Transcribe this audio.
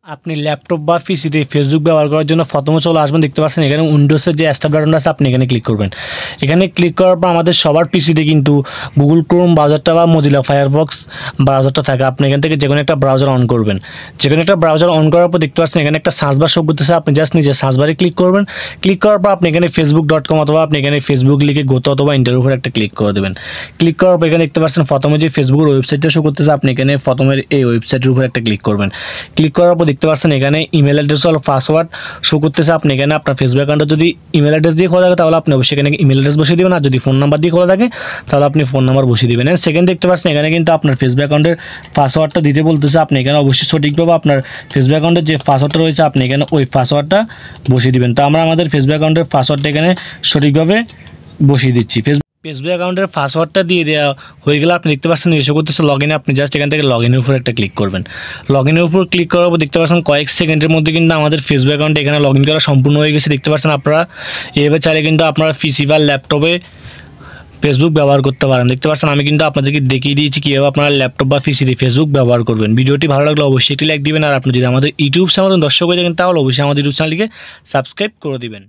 আপনি ল্যাপটপ বা পিসিতে ফেসবুক ব্যবহার করার জন্য প্রথমে চলে আসবেন, দেখতে পাচ্ছেন এখানে উইন্ডোজের যে স্টার্ট বাটনটা আছে আপনি এখানে ক্লিক করবেন। এখানে ক্লিক করার পর আমাদের সবার পিসিতে কিন্তু গুগল ক্রোম ব্রাউজারটা বা মজিলা ফায়ারফক্স ব্রাউজারটা থাকে। আপনি এখান থেকে যে কোনো একটা ব্রাউজার অন করবেন। যে কোনো একটা ব্রাউজার অন করার পর দেখতে পাচ্ছেন এখানে একটা সার্চ বার শো করতেছে, আপনি জাস্ট নিজে সার্চ বারে ক্লিক করবেন। ক্লিক করার পর আপনি এখানে facebook.com অথবা আপনি এখানে ফেসবুক লিখে গোতো অথবা ইন্টার উপর একটা ক্লিক করে দেবেন। ক্লিক করার পর এখানে দেখতে পাচ্ছেন প্রথমে যে ফেসবুকের ওয়েবসাইটটা শো করতেছে আপনি এখানে প্রথমের এই ওয়েবসাইটের উপর একটা ক্লিক করবেন। ক্লিক করার পর দেখতে পাচ্ছেন এখানে ইমেল অ্যাড্রেস আর পাসওয়ার্ড শো করতেছে। আপনি এখানে আপনার ফেসবুক অ্যাকাউন্টে যদি ইমেল অ্যাড্রেস দিয়ে খোলা থাকে তাহলে আপনি অবশ্যই এখানে ইমেল অ্যাড্রেস বসিয়ে দেবেন, আর যদি ফোন নাম্বার দিয়ে খোলা থাকে তাহলে আপনি ফোন নাম্বার বসিয়ে দেবেন। এন্ড সেকেন্ড দেখতে পাচ্ছেন এখানে কিন্তু আপনার ফেসবুক অ্যাকাউন্টের পাসওয়ার্ডটা দিতে বলতেছে। আপনি এখানে অবশ্যই সঠিকভাবে আপনার ফেসবুক অ্যাকাউন্টের যে পাসওয়ার্ডটা রয়েছে আপনি এখানে ওই পাসওয়ার্ডটা বসিয়ে দিবেন। তো আমরা আমাদের ফেসবুক অ্যাকাউন্টের পাসওয়ার্ডটা এখানে সঠিকভাবে বসিয়ে দিচ্ছি। ফেসবুক অ্যাকাউন্টের পাসওয়ার্ডটা দিয়ে দেওয়া হয়ে গেলে আপনি দেখতে পাচ্ছেন এসে করতেছে লগ ইনে। আপনি জাস্ট এখান থেকে লগ ইনের উপর একটা ক্লিক করবেন। লগ ইনের উপর ক্লিক করার পর দেখতে পাচ্ছেন কয়েক সেকেন্ডের মধ্যে কিন্তু আমাদের ফেসবুক অ্যাকাউন্টে এখানে লগ ইন করা সম্পূর্ণ হয়ে গেছে। দেখতে পাচ্ছেন আপনারা এভাবে চাইলে কিন্তু আপনারা পিসি বা ল্যাপটপে ফেসবুক ব্যবহার করতে পারেন। দেখতে পাচ্ছেন আমি কিন্তু আপনাদেরকে দেখিয়ে দিয়েছি কীভাবে আপনারা ল্যাপটপ বা পিসিতে ফেসবুক ব্যবহার করবেন। ভিডিওটি ভালো লাগলে অবশ্যই একটি লাইক দিবেন, আর আপনি যদি আমাদের ইউটিউব চ্যানেল দর্শক হয়ে থাকেন তাহলে অবশ্যই আমাদের ইউটিউব চ্যানেলটিকে সাবস্ক্রাইব করে দিবেন।